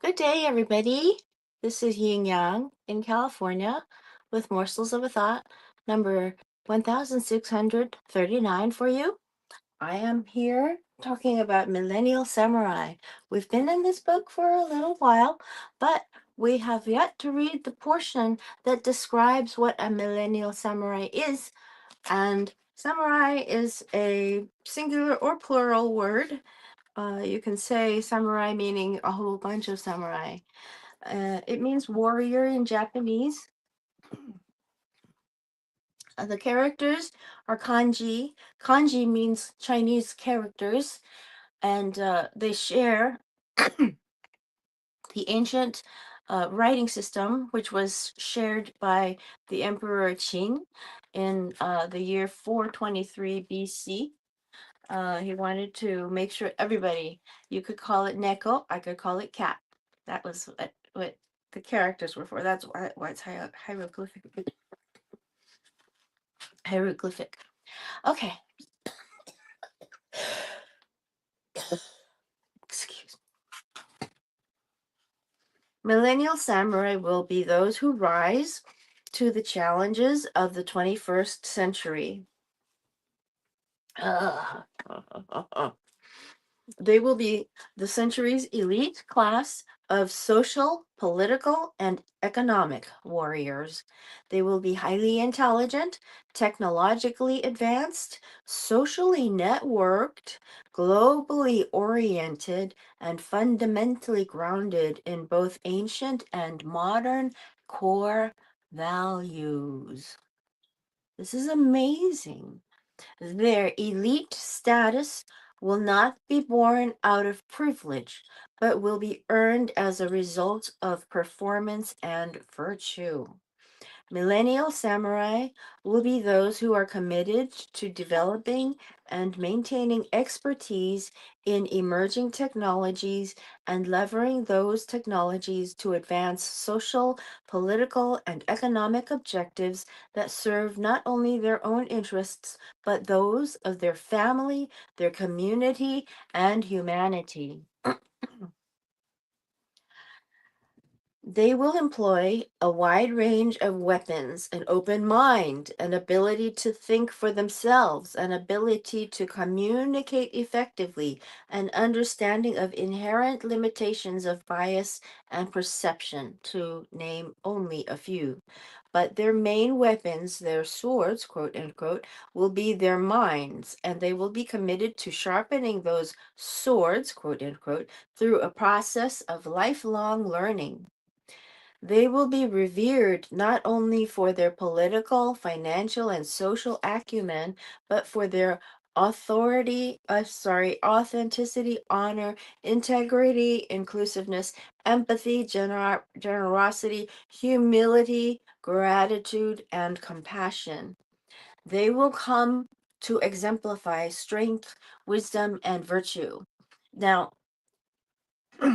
Good day, everybody. This is Yin Yang in California with Morsels of a Thought, number 1639 for you. I am here talking about Millennial Samurai. We've been in this book for a little while, but we have yet to read the portion that describes what a Millennial Samurai is. And samurai is a singular or plural word. You can say samurai meaning a whole bunch of samurai. It means warrior in Japanese. The characters are kanji. Kanji means Chinese characters, and they share the ancient writing system, which was shared by the Emperor Qin in the year 423 BC. He wanted to make sure everybody, you could call it neko, I could call it cat. That was what the characters were for. That's why it's hieroglyphic. Hieroglyphic. Okay. Excuse me. Millennial samurai will be those who rise to the challenges of the 21st century. They will be the century's elite class of social, political, and economic warriors. They will be highly intelligent, technologically advanced, socially networked, globally oriented, and fundamentally grounded in both ancient and modern core values. This is amazing. Their elite status will not be born out of privilege, but will be earned as a result of performance and virtue. Millennial samurai will be those who are committed to developing and maintaining expertise in emerging technologies and leveraging those technologies to advance social, political, and economic objectives that serve not only their own interests, but those of their family, their community, and humanity. They will employ a wide range of weapons, an open mind, an ability to think for themselves, an ability to communicate effectively, an understanding of inherent limitations of bias and perception, to name only a few. But their main weapons, their swords, quote unquote, will be their minds, and they will be committed to sharpening those swords, quote unquote, through a process of lifelong learning. They will be revered not only for their political, financial, and social acumen, but for their authenticity, honor, integrity, inclusiveness, empathy, generosity, humility, gratitude, and compassion. They will come to exemplify strength, wisdom, and virtue. Now,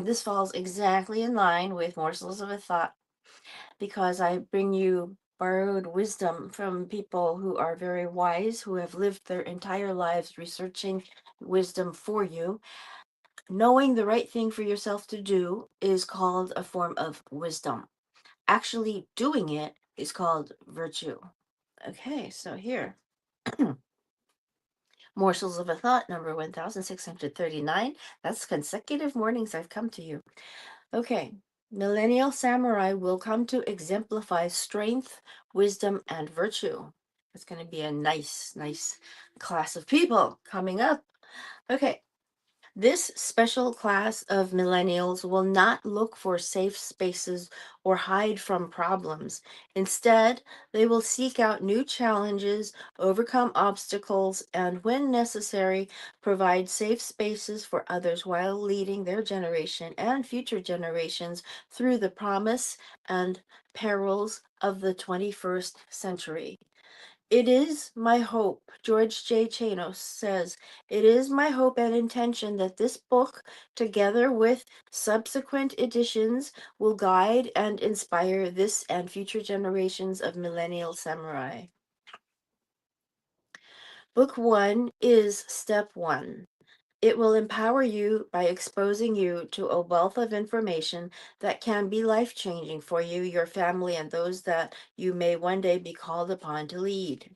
this falls exactly in line with Morsels of a Thought because I bring you borrowed wisdom from people who are very wise, who have lived their entire lives researching wisdom for you. Knowing the right thing for yourself to do is called a form of wisdom. Actually, doing it is called virtue. Okay, so here. Morsels of a Thought, number 1639. That's consecutive mornings I've come to you. Okay. Millennial samurai will come to exemplify strength, wisdom, and virtue. It's going to be a nice class of people coming up. Okay. This special class of millennials will not look for safe spaces or hide from problems. Instead, they will seek out new challenges, overcome obstacles, and when necessary, provide safe spaces for others while leading their generation and future generations through the promise and perils of the 21st century. It is my hope, George J. Chanos says, it is my hope and intention that this book, together with subsequent editions, will guide and inspire this and future generations of millennial samurai. Book 1 is step 1. It will empower you by exposing you to a wealth of information that can be life changing for you, your family, and those that you may one day be called upon to lead.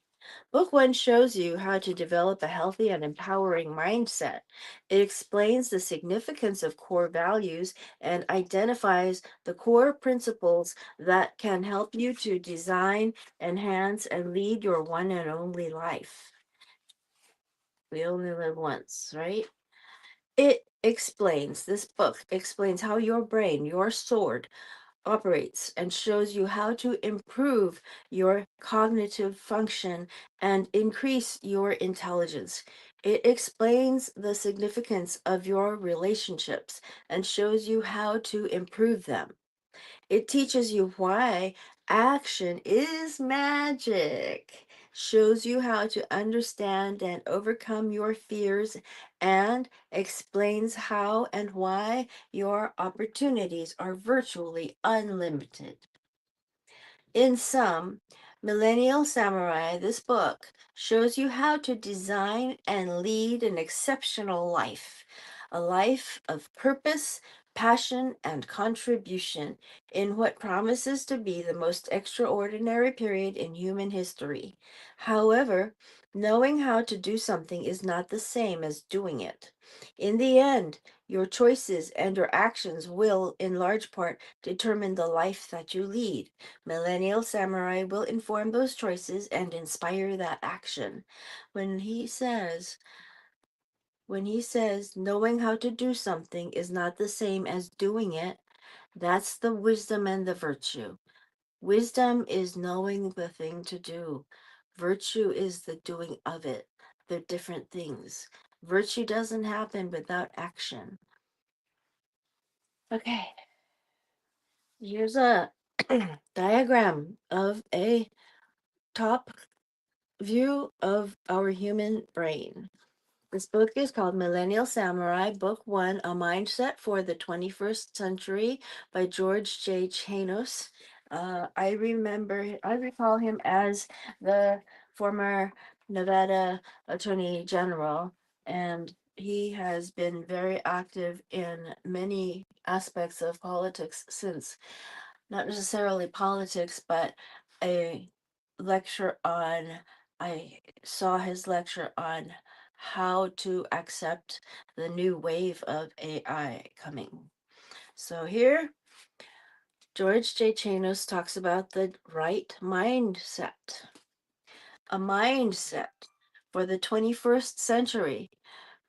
Book one shows you how to develop a healthy and empowering mindset. It explains the significance of core values and identifies the core principles that can help you to design, enhance, and lead your one and only life. We only live once, right? This book explains how your brain, your sword, operates and shows you how to improve your cognitive function and increase your intelligence. It explains the significance of your relationships and shows you how to improve them. It teaches you why action is magic, shows you how to understand and overcome your fears, and explains how and why your opportunities are virtually unlimited. In sum, Millennial Samurai, this book shows you how to design and lead an exceptional life, a life of purpose, passion, and contribution in what promises to be the most extraordinary period in human history. However, knowing how to do something is not the same as doing it. In the end, your choices and your actions will, in large part, determine the life that you lead. Millennial Samurai will inform those choices and inspire that action. When he says, when he says knowing how to do something is not the same as doing it, that's the wisdom and the virtue. Wisdom is knowing the thing to do. Virtue is the doing of it. They're different things. Virtue doesn't happen without action. Okay, here's a diagram of a top view of our human brain. This book is called Millennial Samurai, Book One, A Mindset for the 21st Century by George J. Chanos. I recall him as the former Nevada Attorney General, and he has been very active in many aspects of politics since, not necessarily politics, but a lecture on, I saw his lecture on how to accept the new wave of AI coming. So here, George J. Chanos talks about the right mindset. A mindset for the 21st century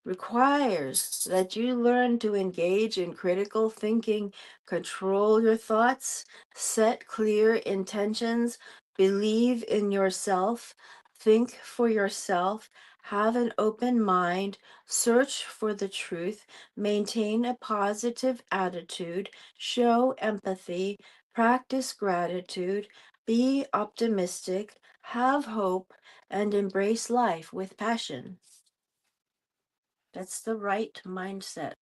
requires that you learn to engage in critical thinking, control your thoughts, set clear intentions, believe in yourself, think for yourself, have an open mind, search for the truth, maintain a positive attitude, show empathy, practice gratitude, be optimistic, have hope, and embrace life with passion. That's the right mindset.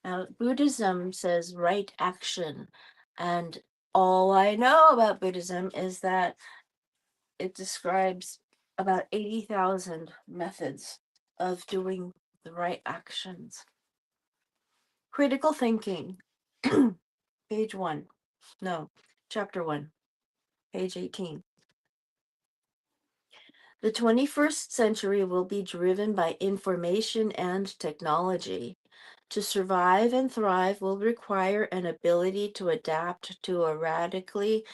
Now, Buddhism says right action. And all I know about Buddhism is that it describes about 80,000 methods of doing the right actions. Critical thinking, page 1. No, chapter 1, page 18. The 21st century will be driven by information and technology. To survive and thrive will require an ability to adapt to a rapidly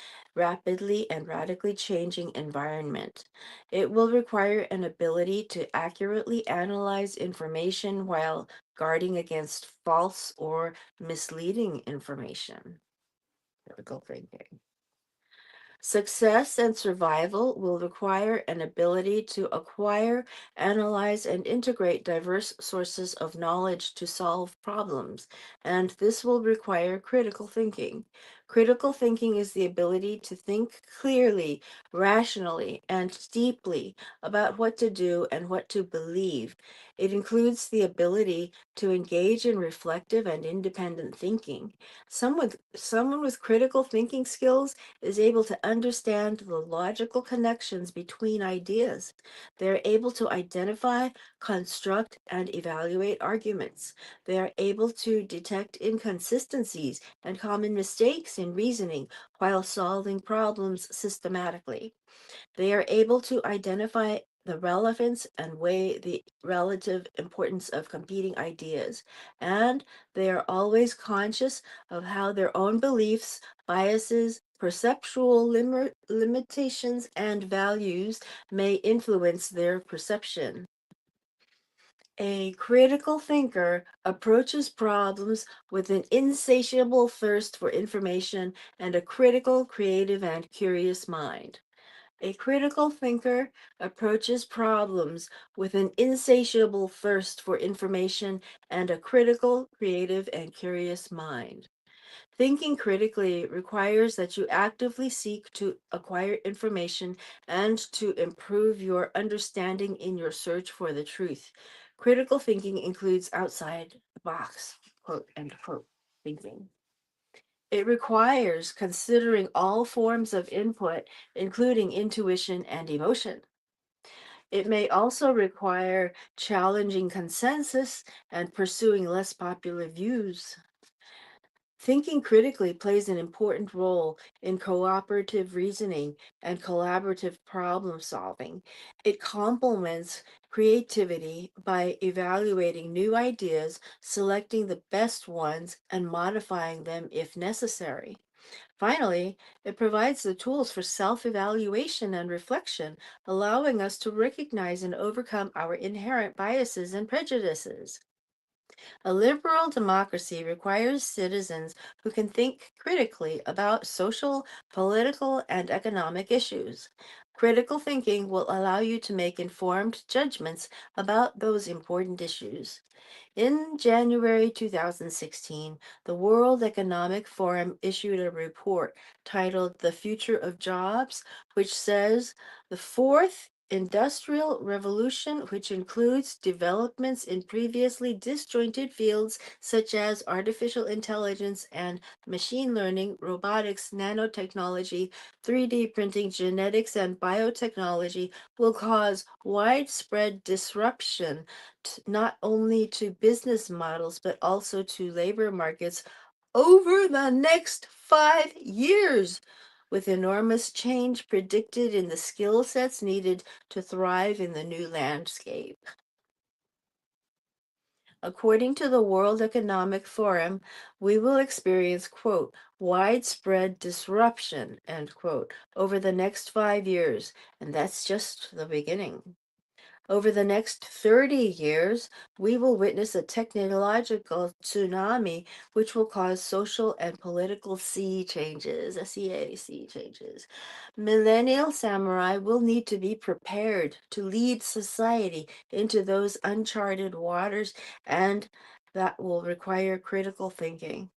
and radically changing environment. It will require an ability to accurately analyze information while guarding against false or misleading information. Critical thinking. Success and survival will require an ability to acquire, analyze, and integrate diverse sources of knowledge to solve problems, and this will require critical thinking. Critical thinking is the ability to think clearly, rationally, and deeply about what to do and what to believe. It includes the ability to engage in reflective and independent thinking. Someone with critical thinking skills is able to understand the logical connections between ideas. They're able to identify, construct, and evaluate arguments. They are able to detect inconsistencies and common mistakes in reasoning while solving problems systematically. They are able to identify the relevance and weigh the relative importance of competing ideas. And they are always conscious of how their own beliefs, biases, perceptual limitations, and values may influence their perception. A critical thinker approaches problems with an insatiable thirst for information and a critical, creative, and curious mind. A critical thinker approaches problems with an insatiable thirst for information and a critical, creative, and curious mind. Thinking critically requires that you actively seek to acquire information and to improve your understanding in your search for the truth. Critical thinking includes outside the box, quote end quote, thinking. It requires considering all forms of input, including intuition and emotion. It may also require challenging consensus and pursuing less popular views. Thinking critically plays an important role in cooperative reasoning and collaborative problem solving. It complements creativity by evaluating new ideas, selecting the best ones, and modifying them if necessary. Finally, it provides the tools for self evaluation and reflection, allowing us to recognize and overcome our inherent biases and prejudices. A liberal democracy requires citizens who can think critically about social, political, and economic issues. Critical thinking will allow you to make informed judgments about those important issues. In January 2016, the World Economic Forum issued a report titled The Future of Jobs, which says the fourth industrial revolution, which includes developments in previously disjointed fields such as artificial intelligence and machine learning, robotics, nanotechnology, 3D printing, genetics, and biotechnology, will cause widespread disruption not only to business models, but also to labor markets over the next 5 years, with enormous change predicted in the skill sets needed to thrive in the new landscape. According to the World Economic Forum, we will experience, quote, widespread disruption, end quote, over the next 5 years, and that's just the beginning. Over the next 30 years, we will witness a technological tsunami which will cause social and political sea changes. Millennial samurai will need to be prepared to lead society into those uncharted waters, and that will require critical thinking.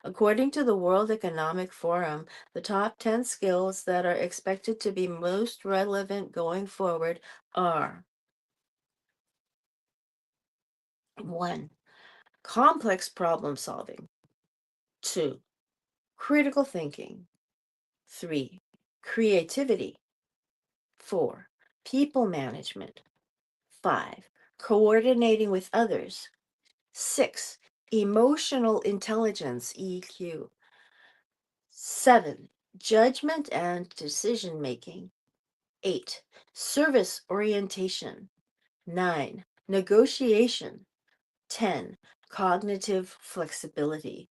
According to the World Economic Forum, the top 10 skills that are expected to be most relevant going forward are: 1. Complex problem solving. 2. Critical thinking. 3. Creativity. 4. People management. 5. Coordinating with others. 6. Emotional intelligence, EQ. 7. Judgment and decision making. 8. Service orientation. 9. Negotiation. 10. Cognitive flexibility.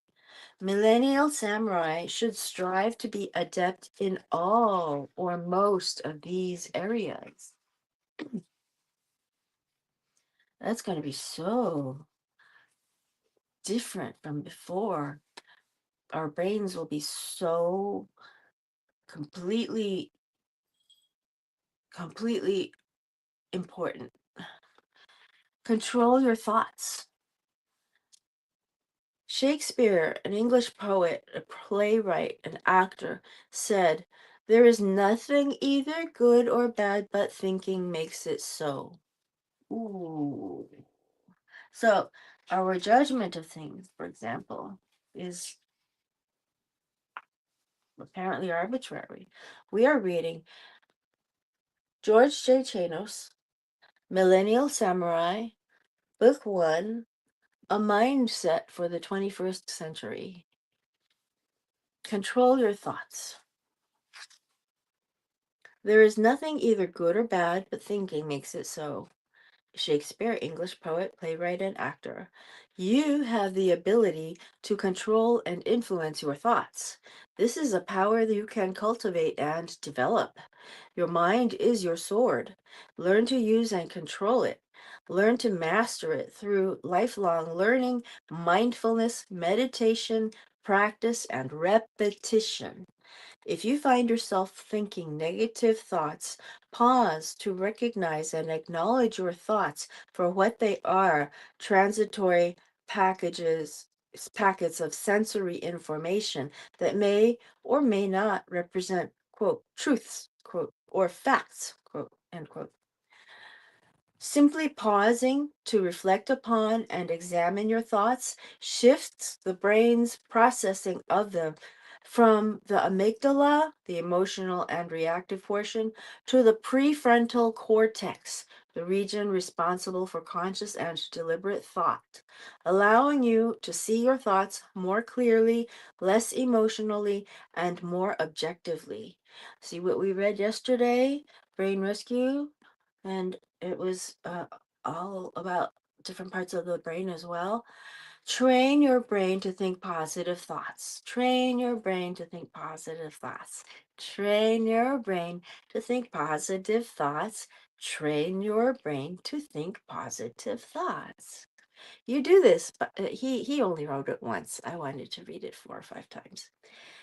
Millennial samurai should strive to be adept in all or most of these areas. That's going to be so different from before. Our brains will be so completely, completely important. Control your thoughts. Shakespeare, an English poet, a playwright, an actor, said, "There is nothing either good or bad, but thinking makes it so." Ooh. So, our judgment of things, for example, is apparently arbitrary. We are reading George J. Chanos, Millennial Samurai, Book 1, A Mindset for the 21st Century. Control your thoughts. There is nothing either good or bad, but thinking makes it so. Shakespeare, English poet, playwright, and actor. You have the ability to control and influence your thoughts. This is a power that you can cultivate and develop. Your mind is your sword. Learn to use and control it. Learn to master it through lifelong learning, mindfulness, meditation, practice, and repetition. If you find yourself thinking negative thoughts, pause to recognize and acknowledge your thoughts for what they are, transitory packages packets of sensory information that may or may not represent, quote, truths, quote, or facts, quote, end quote. Simply pausing to reflect upon and examine your thoughts shifts the brain's processing of them from the amygdala, the emotional and reactive portion, to the prefrontal cortex, the region responsible for conscious and deliberate thought, allowing you to see your thoughts more clearly, less emotionally, and more objectively. See what we read yesterday, Brain Rescue? And it was all about different parts of the brain as well. Train your brain to think positive thoughts. Train your brain to think positive thoughts. Train your brain to think positive thoughts. Train your brain to think positive thoughts. You do this, but he only wrote it once. I wanted to read it 4 or 5 times.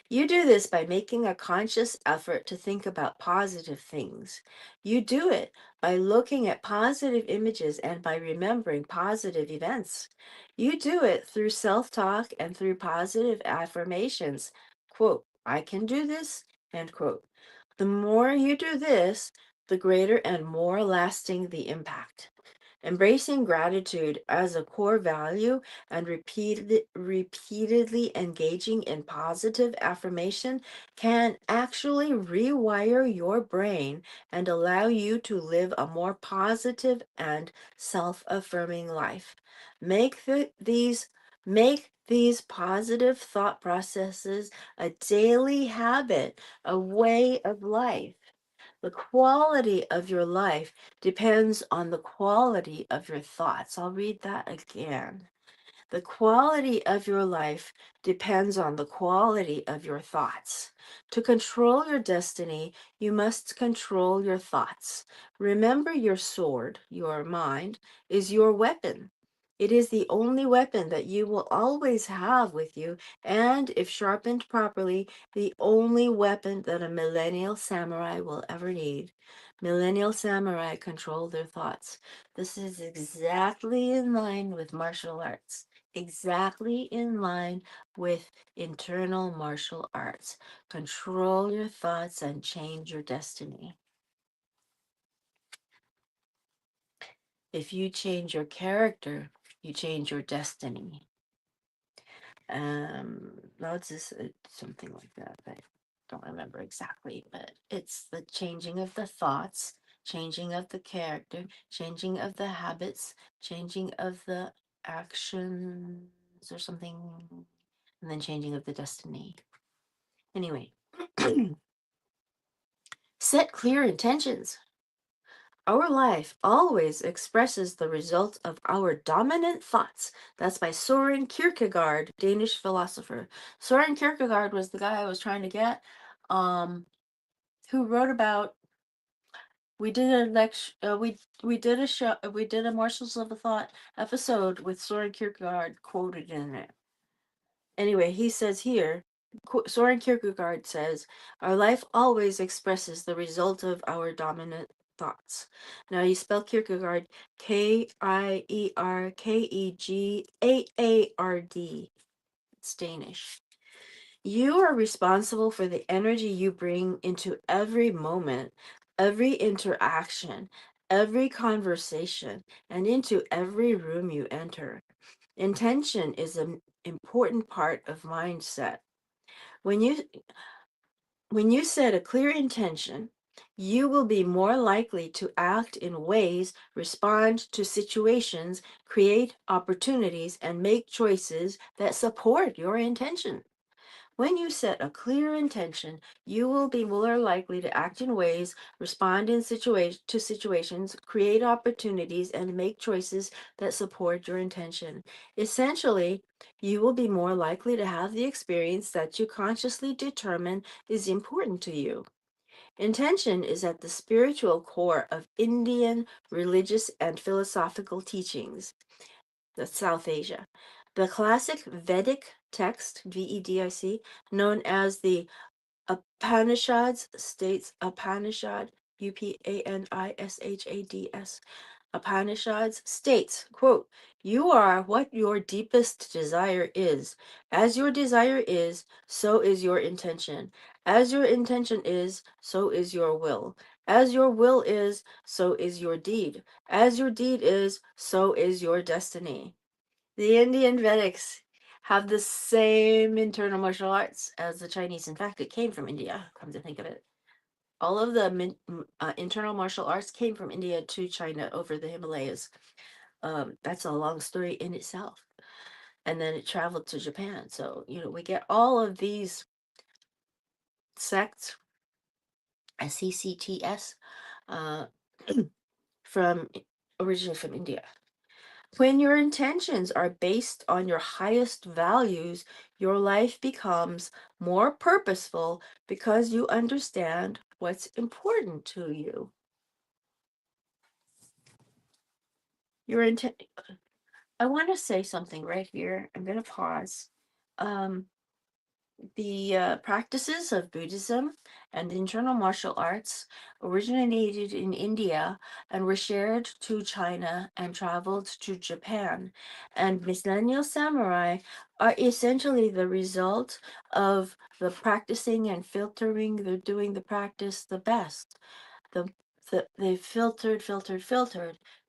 You do this by making a conscious effort to think about positive things. You do it by looking at positive images and by remembering positive events. You do it through self talk and through positive affirmations. Quote, I can do this, end quote. The more you do this, the greater and more lasting the impact. Embracing gratitude as a core value and repeatedly engaging in positive affirmation can actually rewire your brain and allow you to live a more positive and self-affirming life. Make these positive thought processes a daily habit, a way of life. The quality of your life depends on the quality of your thoughts. I'll read that again. The quality of your life depends on the quality of your thoughts. To control your destiny, you must control your thoughts. Remember, your sword, your mind, is your weapon. It is the only weapon that you will always have with you, and if sharpened properly, the only weapon that a millennial samurai will ever need. Millennial samurai control their thoughts. This is exactly in line with martial arts, exactly in line with internal martial arts. Control your thoughts and change your destiny. If you change your character, you change your destiny. That's just something like that. I don't remember exactly, but it's the changing of the thoughts, changing of the character, changing of the habits, changing of the actions or something, and then changing of the destiny. Anyway, set clear intentions. Our life always expresses the result of our dominant thoughts. That's by Soren Kierkegaard, Danish philosopher. Soren Kierkegaard was the guy I was trying to get, um, who wrote about. We did a lecture. We did a show. We did a Morsels of a Thought episode with Soren Kierkegaard quoted in it. Anyway, he says here, Soren Kierkegaard says, our life always expresses the result of our dominant thoughts. Now you spell Kierkegaard Kierkegaard. It's Danish. You are responsible for the energy you bring into every moment, every interaction, every conversation, and into every room you enter. Intention is an important part of mindset. When you when you set a clear intention, you will be more likely to act in ways, respond to situations, create opportunities, and make choices that support your intention. When you set a clear intention, you will be more likely to act in ways, respond to situations, create opportunities, and make choices that support your intention. Essentially, you will be more likely to have the experience that you consciously determine is important to you. Intention is at the spiritual core of Indian religious and philosophical teachings, the South Asia. The classic Vedic text, VEDIC, known as the Upanishads, states Upanishad, Upanishads, Upanishads states, quote, "You are what your deepest desire is. As your desire is, so is your intention. As your intention is, so is your will. As your will is, so is your deed. As your deed is, so is your destiny." The Indian Vedics have the same internal martial arts as the Chinese. In fact, it came from India, come to think of it. All of the internal martial arts came from India to China over the Himalayas. That's a long story in itself. And then it traveled to Japan. So, we get all of these sects, SECTS, uh, from originally from India. When your intentions are based on your highest values, your life becomes more purposeful because you understand what's important to you. Your intent. I want to say something right here. I'm going to pause. Um, the practices of Buddhism and internal martial arts originated in India and were shared to China and traveled to Japan. And Millennial samurai are essentially the result of the practicing and filtering. They're doing the practice the best. The, they filtered,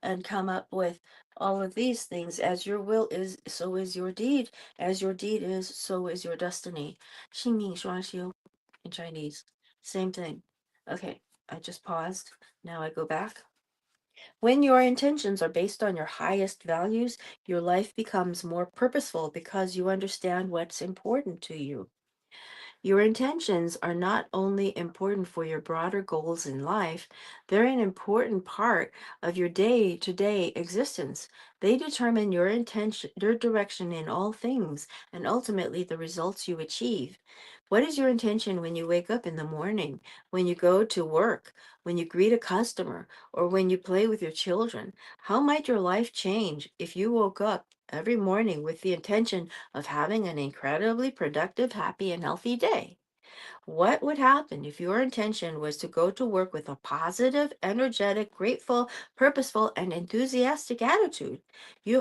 and come up with all of these things. As your will is, so is your deed. As your deed is, so is your destiny. 性命双修 in Chinese. Same thing. Okay, I just paused. Now I go back. When your intentions are based on your highest values, your life becomes more purposeful because you understand what's important to you. Your intentions are not only important for your broader goals in life, they're an important part of your day to day existence. They determine your intention, your direction in all things, and ultimately the results you achieve. What is your intention when you wake up in the morning, when you go to work, when you greet a customer, or when you play with your children? How might your life change if you woke up every morning with the intention of having an incredibly productive, happy, and healthy day? What would happen if your intention was to go to work with a positive, energetic, grateful, purposeful, and enthusiastic attitude?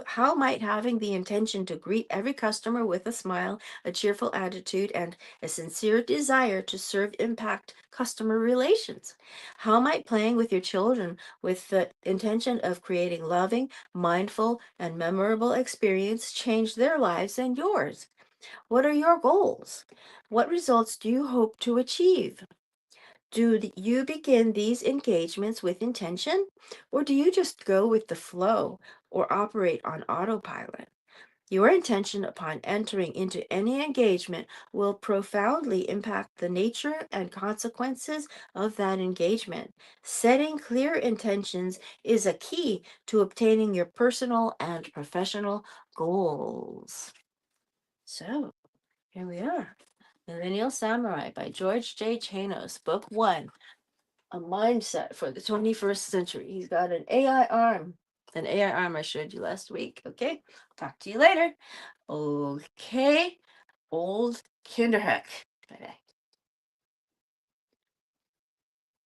How might having the intention to greet every customer with a smile, a cheerful attitude, and a sincere desire to serve impact customer relations? How might playing with your children with the intention of creating loving, mindful, and memorable experience change their lives and yours? What are your goals? What results do you hope to achieve? Do you begin these engagements with intention, or do you just go with the flow or operate on autopilot? Your intention upon entering into any engagement will profoundly impact the nature and consequences of that engagement. Setting clear intentions is a key to obtaining your personal and professional goals. So, here we are. Millennial Samurai by George J. Chanos, Book 1, A Mindset for the 21st Century. He's got an AI arm I showed you last week. Okay, talk to you later. Okay, old Kinderheck. Bye bye.